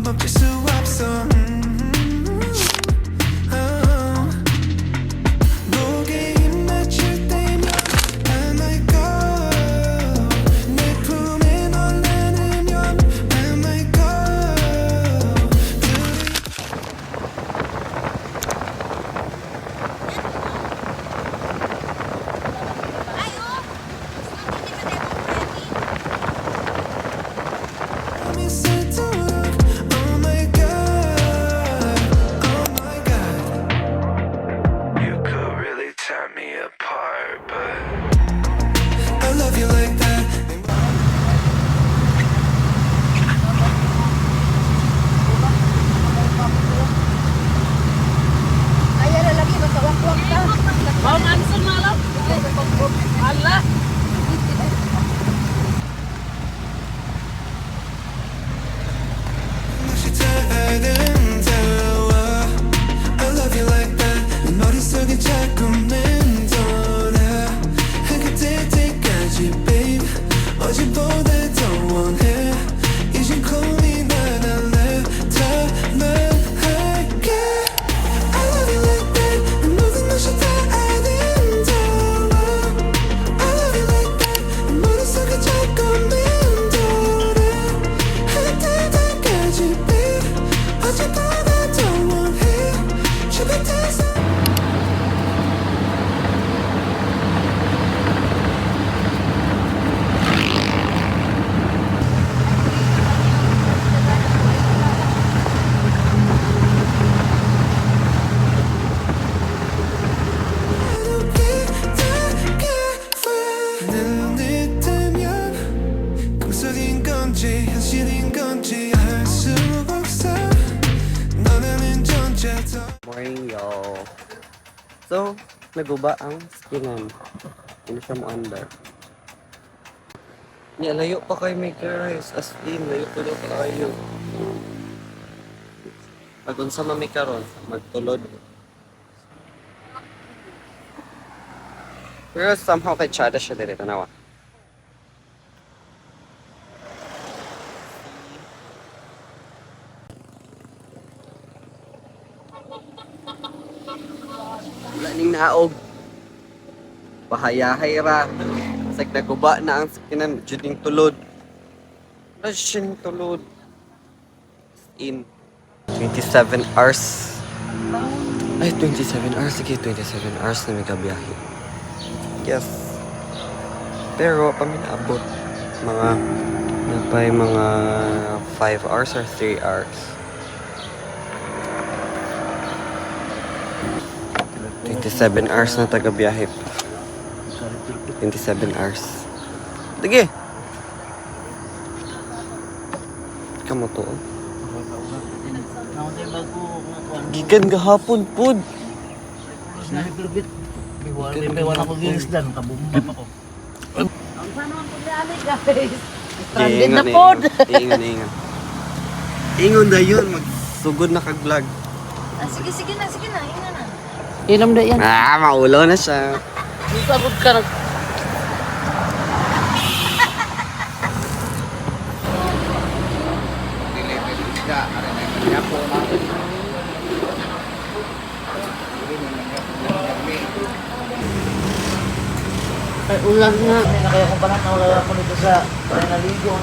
멈출 수 없어 목에 힘 맞출 때면 I might go 내 품에 널 안으면 I might go Oh my God, oh my God. You could really tear me apart, but I love you like that. Ayan na lagi, basta wak-wak ka. Oh, mansun malam. Allah. 다시 아름다워. I love you like that. 내 머릿속에 자꾸 맴돌아. 그때 때까지, babe. 어제보다 더 원해. 이젠 고민 안 할래. 더 말할게. I love you like that. 내 모든 것이 다 아름다워. I love you like that. 내 머릿속에 자꾸 맴돌아. 그때 때까지, babe. 어제보다 더 원해. 주변 다 눈을 뜨면 꿈속인 건지 현실인 건지 알 수 없어 너라는 존재 더 Morning, y'all. So, naguba ang skinan. Hindi siya mo under. Yeah, layo pa kay Maker Rice. As in, layo pa kayo. Pag unsa man may karon, magtulod. Pero somehow kay Chada siya dito, tanawa. Wala ning naog. Bahayahay ra. Sag naguba na ang skinan, juding tulod. Rushing tulod. In 27 hours. Ay, 27 hours. Sige, 27 hours na may kabiyahe. Yes. Pero, kami naabot. Napay mga 5 hours or 3 hours. 27 hours na taga-biyahe. 27 hours. Sige! Kamu to. Gigan gahapon pud. Wala ko ginis dan, kabumba pa ko. Ang panon ko dali guys. Stranded Ingon, na pod. Ingon. Ingon na yun. Magsugod na kag-vlog. Sige na, ina na. Inom na yan. Maulo na siya. Sabot ka na. Ay, ulan nga. Kaya kung paano nawala ako dito sa naligo.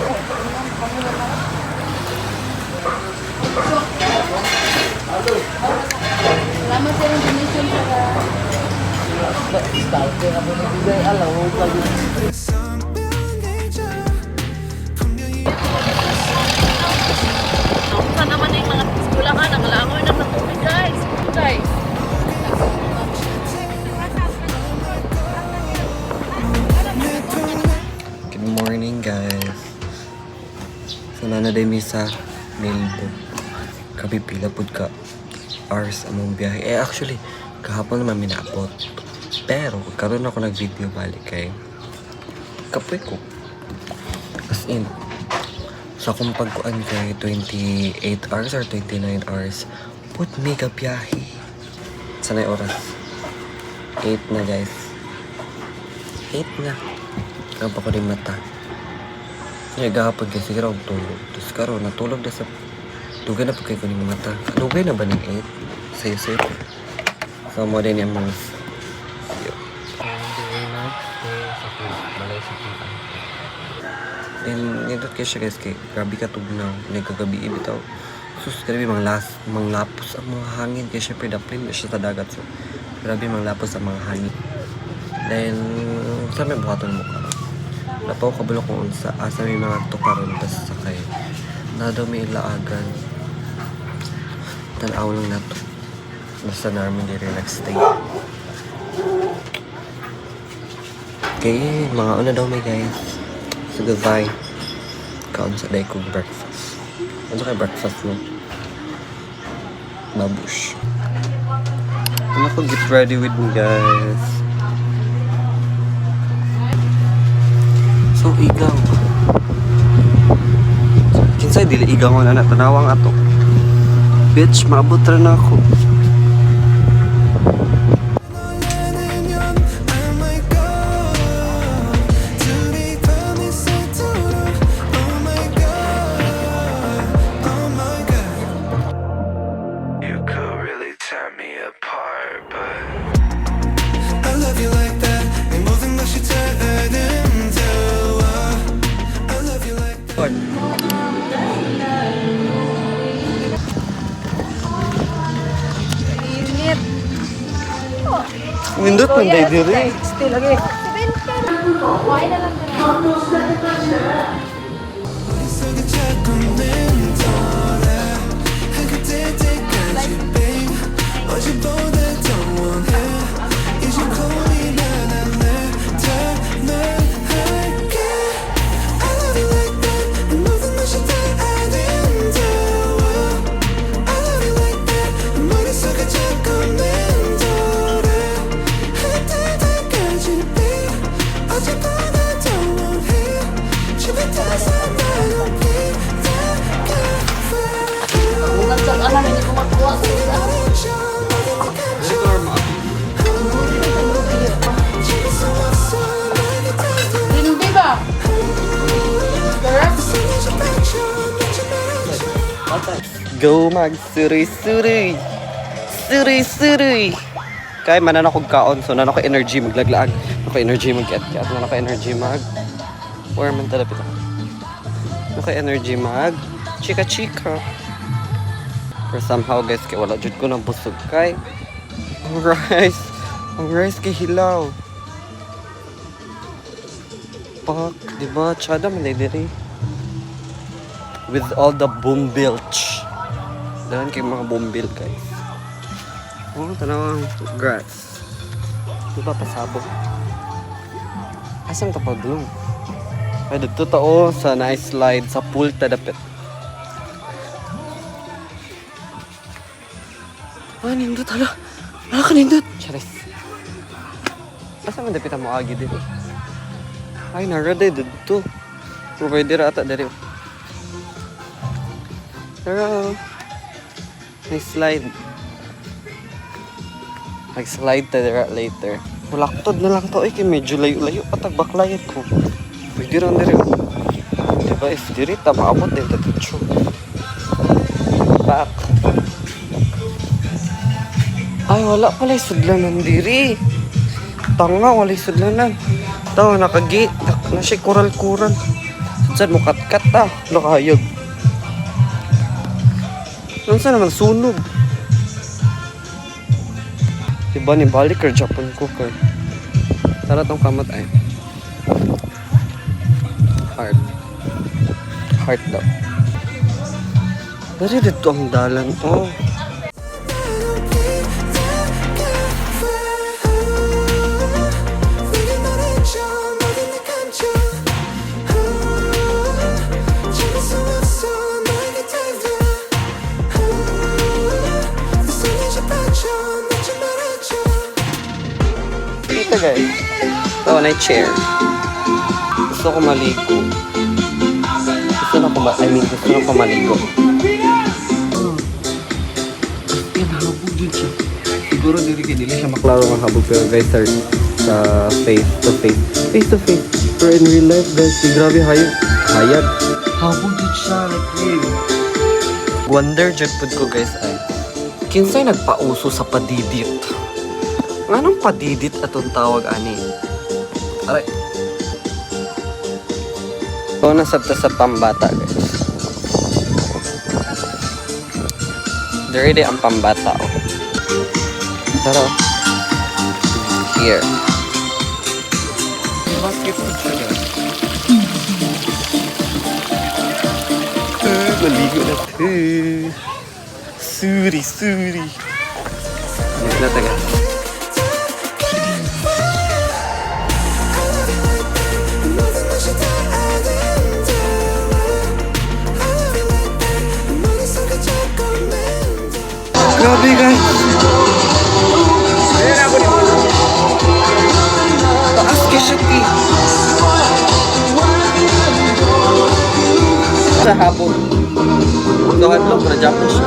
Salamat sa donation sa Stalker na po nabigay. Alaw, huwag ka yun. 선명해져 분명히 Saan naman yung mga skulahan? Ang langoy na sa tubig guys. Guys. Good morning, guys. Sana na day misa Melbo. Kapipila pud ka hours among biyahe. Actually, kahapon naman minabot. Pero, karon ako nag-video balik kay kapoy ko. As in, sa kung pagkuan kay 28 hours or 29 hours, put mega biyahe. Sanay oras. 8 na, guys. 8 na. Kaya pa ko rin mata. Kaya gahapon kasi siguro ako tulog. Tapos karon natulog na sa Dugay na po kayo kuning mata. Dugay na ba ng 8? Sa'yo, sir. So, mo din yung mga... Then, nindot kayo siya guys, kay grabe ka tugnaw. Nagkagabi bitaw. Sus, grabe mga lapos ang mga hangin. Kaya syempre, daplin na siya sa dagat. So, grabe mga lapos ang mga hangin. Then, sa may buhaton mo ka. Napaw kabalo kung unsa. Asa may mga tukaron. Tapos sakay. Na daw may ilaagan. Tanaw lang na to. Basta namin di relax stay. Okay, mga una daw may guys. So goodbye. Kaon sa day kong breakfast. Ano kayo breakfast no? Babush. Ano ko get ready with me guys. So igaw. Kinsay dili igaw na natanawang ato. Bitch, maabot rin ako. You could really tear me apart, but I love you like that. 내 모든 것이 다른다워. I love you like that. Init. Nindot man day diri. Stay lagi. Kuhain na lang ka na. 머릿속에 자꾸 맴돌아. 그때 때까지 babe 어제보다 더 원해. 이제 거의 난안해 더 할게. I love you like that. 내 모든 것이 다 아름다워. I love you like that. 내 머릿속에 자꾸 맴돌아. 그때 때까지 babe 어제보다 더 원해. 준비돼서 나를 Unang sa alam, hindi ko makuha sa isa. Hindi ba? Go mag suri-suri. Suri-suri. Kay manan ako kaon so nan ako energy maglaglaag. Ako energy mag-cat-cat, nan ako energy mag. Or man talapit ako. Ako energy mag chika-chika. Pero somehow guys, kay wala jud ko nang busog kay. Ang rice kay hilaw. Pak, di ba? Tsada man diri. With all the boom bilch. Dahan kay mga bumbil guys. Oh, tanawang grass. Di ba pasabog? Asang tapadlong? Ay, dito tao sa nice slide sa pool tadapit. Ah, nindot hala. Hala ka nindot. Charis. Asa man dapit mo agi dito? Ay, naraday dito. Provider ata dari. Pero, nice slide. Nag-slide tayo later. Mulaktod na lang to. Kaya medyo layo-layo. Patagbaklayan ko. Pwede rin na rin. Diba? If diri, maabot din tatitsyo. Back. Ay, wala pala sudlanan diri. Tanga, wala sudlanan. Tawa, nakagi. Na siya kural-kural. Saan mo kat-kat nakahayag. Saan naman sunog? Diba ni balik or Japan cooker? Tara tong kamat ay. Heart daw. Dari dito ang dalan. Oh. Dito guys. Ito na chair. Gusto ko maligo. Gusto na ko maligo. Yan, habog din siya. Siguro dili siya maklaro ng habog pero guys sir, sa face to face. Pero in real life guys, grabe hayag. Habog din siya like real. Nag-wonder jud pud ko guys ay. Kinsay nagpauso sa padidit? Nganong padidit atong tawag ani? Aray. Ito na sabta sa pambata guys. Dire ang pambata oh. Tara. Here. Basketball siya guys. Maligo na to. Suri. Maligo na taga. Grabe guys. Taas ka siya sa hapon. Tuhan lo, pernah jump siya.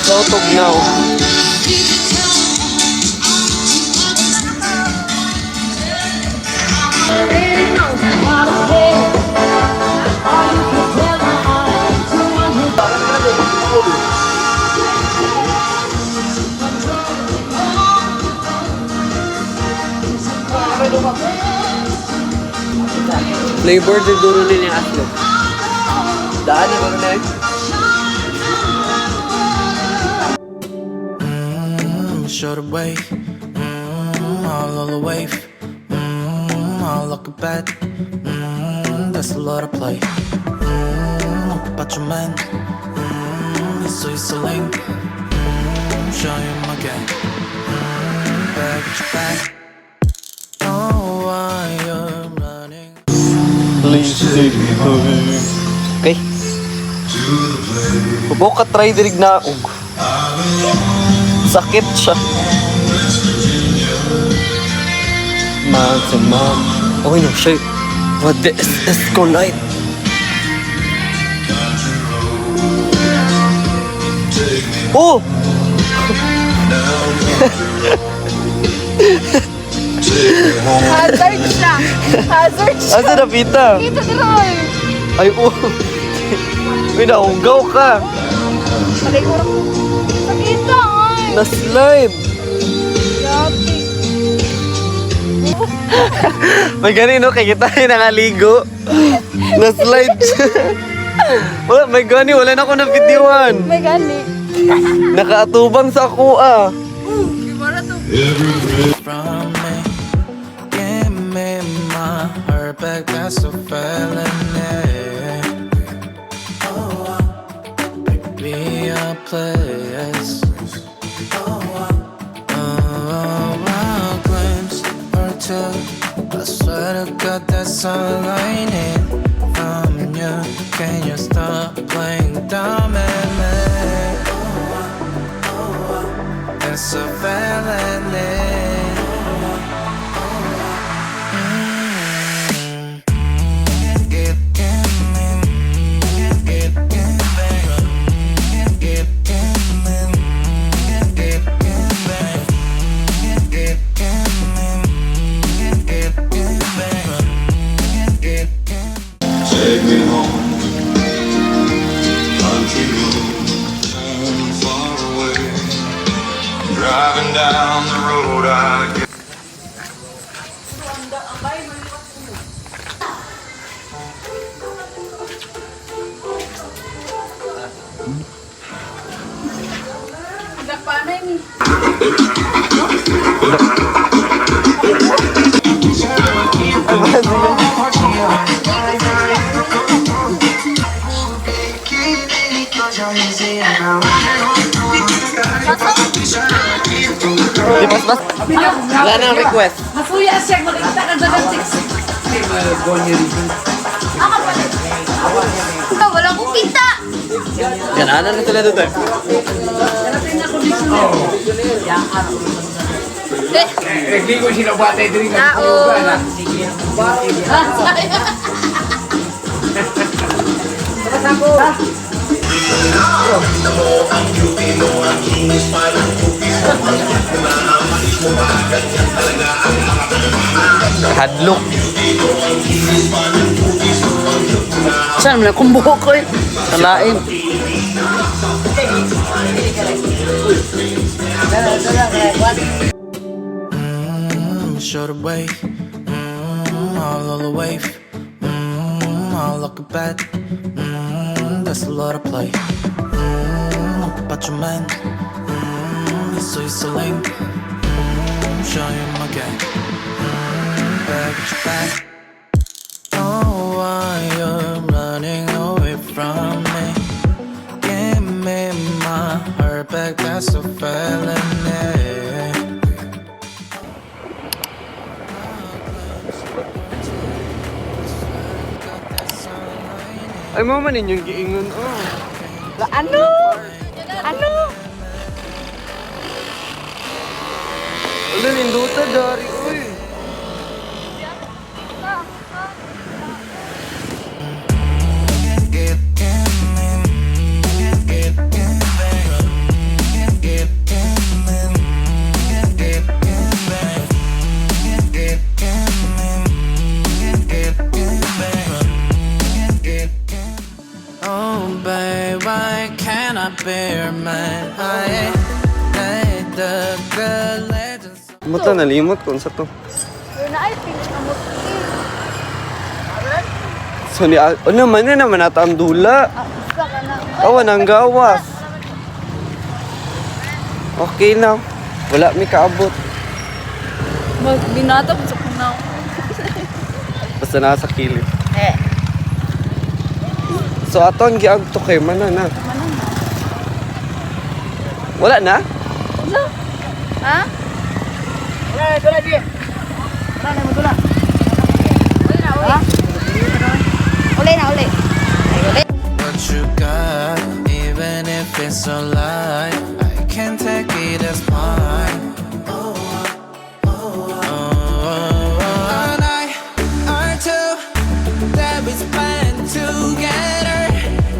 So, tugnaw. Flavor din duro din yung aslog. Daan ko na Short away, all the wave, all look bad, that's a lot of play. But your man, he's so lame. Show him again, back at your back. Oh, why you're running? Please take me home. Okay. Hubo ka try dirig na og. Sakit siya. Man to mom. Oh no shit. What the is night? Oh! Hazard siya. Asa na pita? Ito diroy. Ay oh. Uy, naugaw ka. Palay ko rin. Nakita ay. Na-slide. Grabe. May ganino kay kita ay nakaligo. Na-slide siya. Wala, may gani. Wala na ako na videoan. May gani. Nakaatubang sa ako ah. Gimana to? From me, give me my heart back, that's a felony. Oh, be a place. A glimpse or two. I swear to God, that's all I need from you. Can you stop playing dumb at me? It's a felony. Take me home, country road, far away. Driving down the road I get. Nagpanay ni. Di pas. Wala na request. Masuya siya. Magkita ka dyan ng 6. Ako pa rin. Wala kong kita. Gananan na sila doon. Nagligo sila batay din ka. Tao. Hadlok. Saan mo na kung buhok ko eh? Kalain. Short way, all the way, all look bad, that's a lot of play. But your man, he's so lame. Show him again, back at your back. Oh, why you're running away from me? Give me my heart back, that's a felony. Ay, mama ninyong giingon, oh. Ano? Ano? Wala, ninduta, dari, uy. Oh, babe, why can't I bear my eye? The good legends. Muta, nalimot kung sa to. Yun na ay, pinakamot. So, ano naman nata ang dula. Isa ka na. Awan ang gawas. Okay na. Wala mi kaabot. Binatap sa kunaw. Basta nasa kilid. So, ato ang giagto kay Manana. Wala na? Ha? Wala, dula di. Wala na mo dula. Uli na, uli. Uli na, uli. Ay, uli. What you got, even if it's a lie, I can't take it as mine. And I too, that we spent together.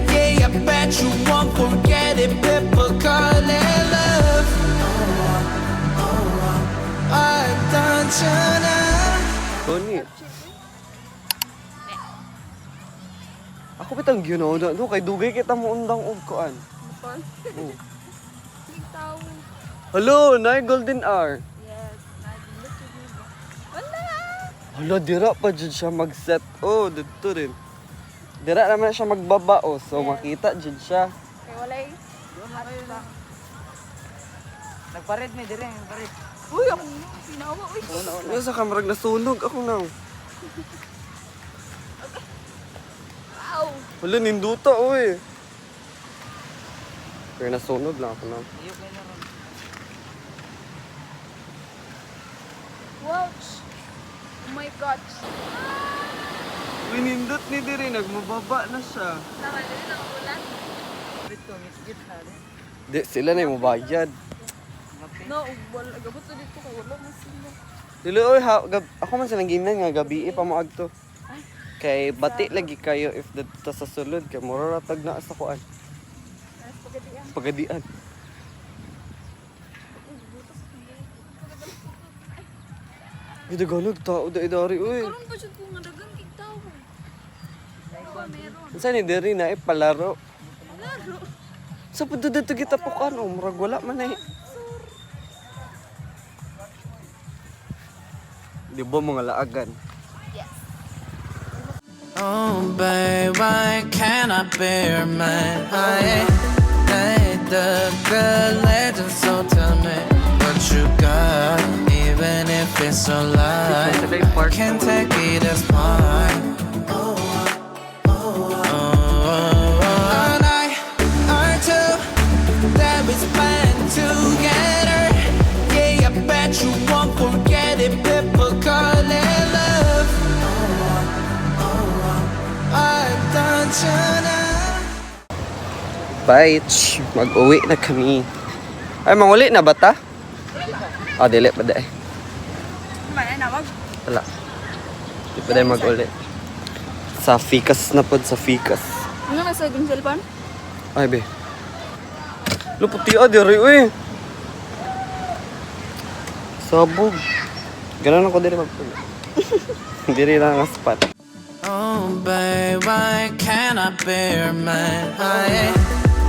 Yeah, I bet you won't forget it. People call it love. I've done you now. Tony. Ako bitang ginaw na no kay dugay kita mo undang og kuan. Oh. Hello, nay golden hour. Yes. Wala. Hala, dira pa jud siya mag-set. Oh, dito rin. Dira naman siya magbaba oh, so makita jud siya. Kaya walay. Nagparit mi dire, nagparit. Uy, ako pinawa. Uy. Ano sa kamarag nasunog ako na. Wow. Hala, ninduta oy. Pero nasunog lang ako na. Ouch. Oh my God. Winindot ni diri nagmababa na siya. Tama din ang ulan. Dito, misgit na rin. Di sila na yung mabayad. No, wala. Gabot na dito kay wala man sila. Dili oy ako man sa ginan nga gabi pa mo agto. Kay bati lagi kayo if dito sa sulod kay mura ratag na sa kuan. Pagadian. Ito ganog tao da idari uy. Karon pa siya kung dagang kitaw. Meron. Unsa ni diri na palaro? Laro. Sa pud dito kita pukan oh, murag wala man ay. Di ba mga laagan? Oh, babe, why can't I bear my eye? The good legends, so tell me what you got, even if it's a lie. I can't take it as mine. And I too, that we spent together. Yeah, I bet you won't forget it. People call it love. I've done you now. Bye. Mag-uwi na kami. Ay, manguli na ba ta? Ah, dili pa dahil. Manay na wag. Wala. Di pa dahil mag-uli. Sa Ficas na pod, sa Ficas. Ano na sa cellphone? Ay, be. Luputi diri uy. Sabog. Ganun ako diri magpulo. Diri lang ang spot. Oh, babe, why can't I bear my eye?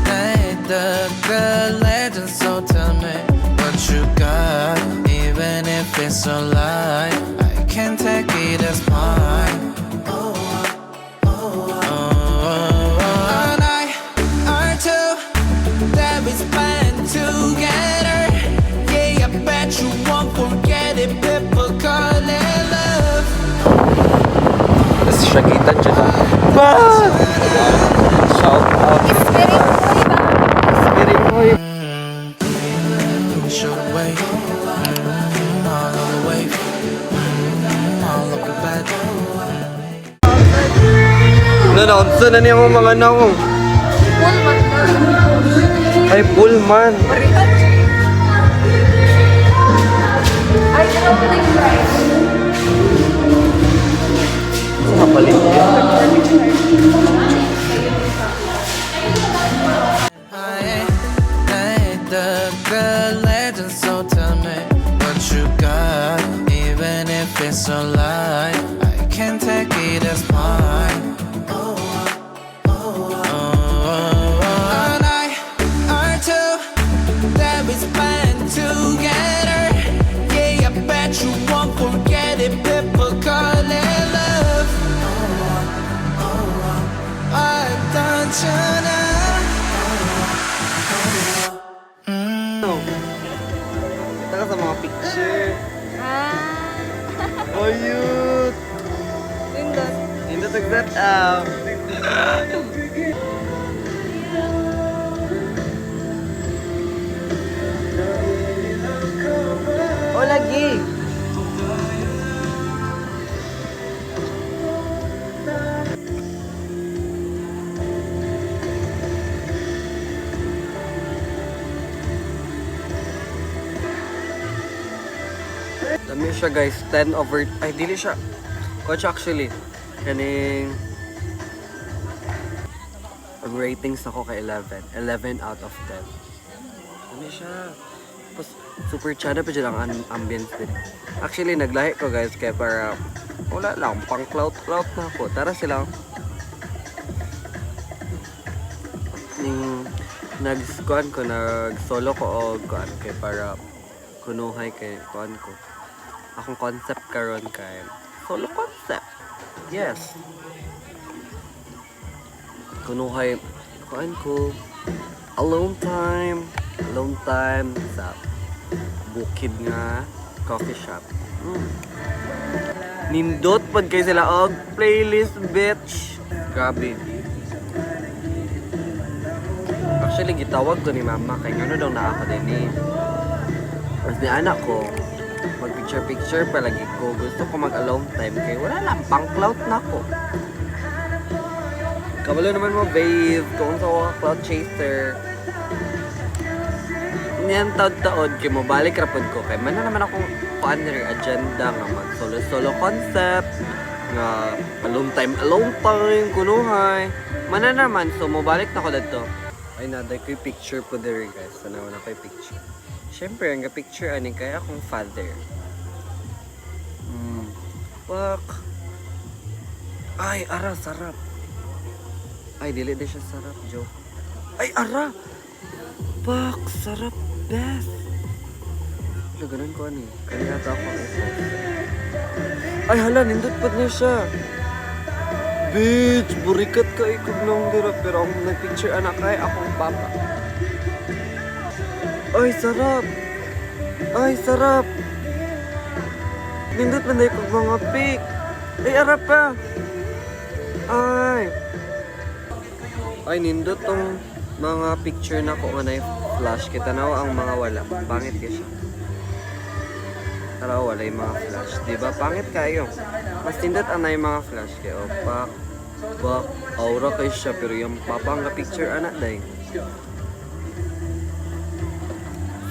Hey, the good legend, so tell me what you got. Even if it's a lie, I can't take it as mine. And I too, that we spent together. Yeah, I bet you won't forget it. People call it love. Tapos siya kita dyan. Shout out. Spirit boy. Show the way, all of the way, all of the bad. Nanaunsa na niya mga naong. Ay, Pullman. Ay, ano ko na yung price? Kapalit niya. Hey, the good legend, so tell me what you got. Even if it's a lie, I can't take it as mine. And I too, that we spent together. Yeah, I bet you won't forget it. People call it love. I've done you now. Kita ka sa mga picture. Ah. Ayun. Pindot. Hindi tag-set out. Oh, lagi. Dami siya guys, 10 over, ay dili siya. Coach actually, kaning ang ratings ako kay 11. 11 out of 10. Dami siya. Tapos super chada pa dyan ang ambience din. Actually naglahi ko guys kaya para wala lang, pang clout na ako. Tara sila. Ning nag-squad ko, nag-solo ko o kuan kay para kunuhay kay kuan ko. Akong concept karon kay solo concept. Yes. Kunuhay kuan ko alone time sa bukid nga coffee shop. Nindot pag kay sila og playlist bitch. Grabe. Actually gitawag ko ni mama kay ngano daw naa ako din eh. Tapos ni anak ko mag-picture palagi ko. Gusto ko mag-alone time kay wala lang, pang-clout na ko. Kabalo naman mo, babe. Kung sa mga cloud chaser. Niyan taon-taon kay mo balik rapod ko. Kay man na naman akong panner agenda nga mag-solo-solo concept. Nga alone time, kunuhay. Man na naman, so mobalik na ko dito. Ay naday ko yung picture po there guys. Tanaw na ko yung picture. Siyempre, ang picture ani kaya akong father. Fuck. Ay, ara, sarap. Ay, dili din siya sarap, joke. Ay, ara! Fuck, sarap, best. Ano, ganun ko ani. Kaya ata ako ang ito. Ay, hala, nindot pa niya siya. Bitch, burikat ka ikog nung dira. Pero ang nag-picture anak kay akong papa. Ay, sarap! Ay, sarap! Nindot man dahil kong mga pic. Ay, arap pa! Ay! Ay, nindot tong mga picture na ko nga na flash. Kita na ang mga wala. Pangit ka siya. Tara, wala yung mga flash. Diba? Pangit kayo. Mas nindot ang na yung mga flash. Kaya, opa. Ba, aura kayo siya. Pero yung papa ang picture anak dahil.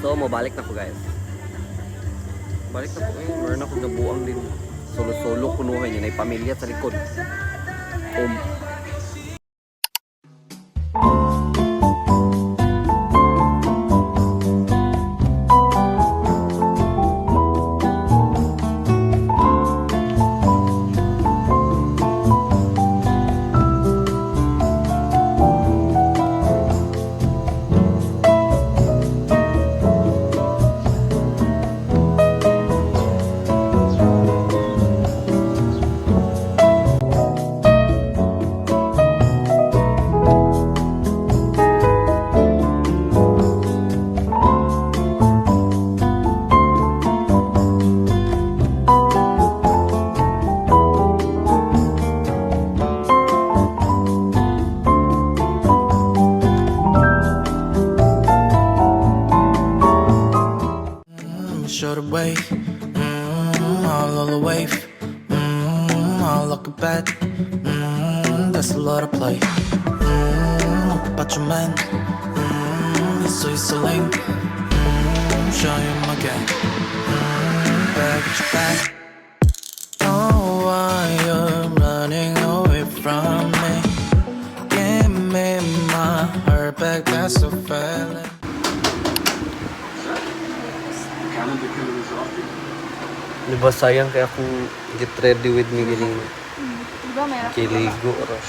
So, mabalik na ko guys. Balik na ko meron akong nabuang din. Solo-solo kunuhan niya na yung pamilya sa likod. way. All the wave. All look bad. That's a lot of play. But your man. He's so lame. Show him again. Back at your back. Oh, why you're running away from me? Give me my heart back, that's a feeling. Di ba sayang kaya kung get ready with me giling Diba meron? kiligo oras.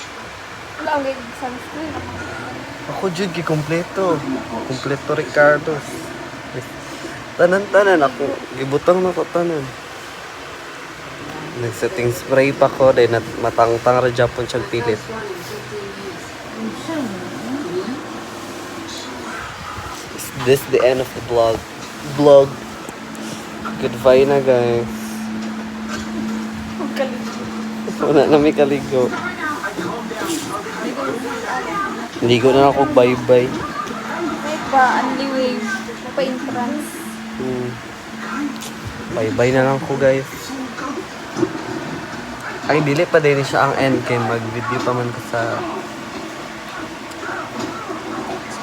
Wala ulit sunscreen. Ako jud gi kompleto. Kompleto Ricardo. Tanan-tanan ako gibutang na ko tanan. Nag-setting spray pa ko dahil matangtang ra Japon siyang pilit. Is this the end of the vlog? Goodbye na guys. Wala na may kaligo. Ligo na ako bye-bye. May pa, only wave. Pa entrance. Bye-bye na lang ko guys. Ay, dili pa din siya ang end kay mag-video pa man ko sa...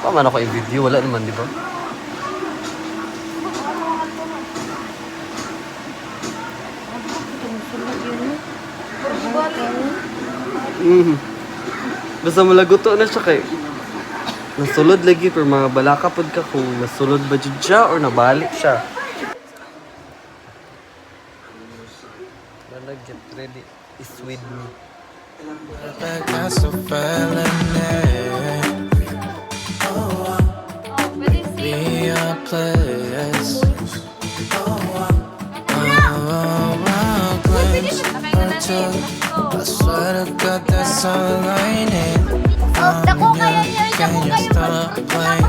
Pa man ako i-video, wala naman, di ba? Basta malaguto na siya kay... Nasulod lagi, pero mga balaka pod ka kung nasulod ba dyan siya or nabalik siya. Lala, get ready. Is with me. Back, that's a feeling, yeah. Be a place. I swear to God, that's all I need. Dako kayo niya. Can you stop playing?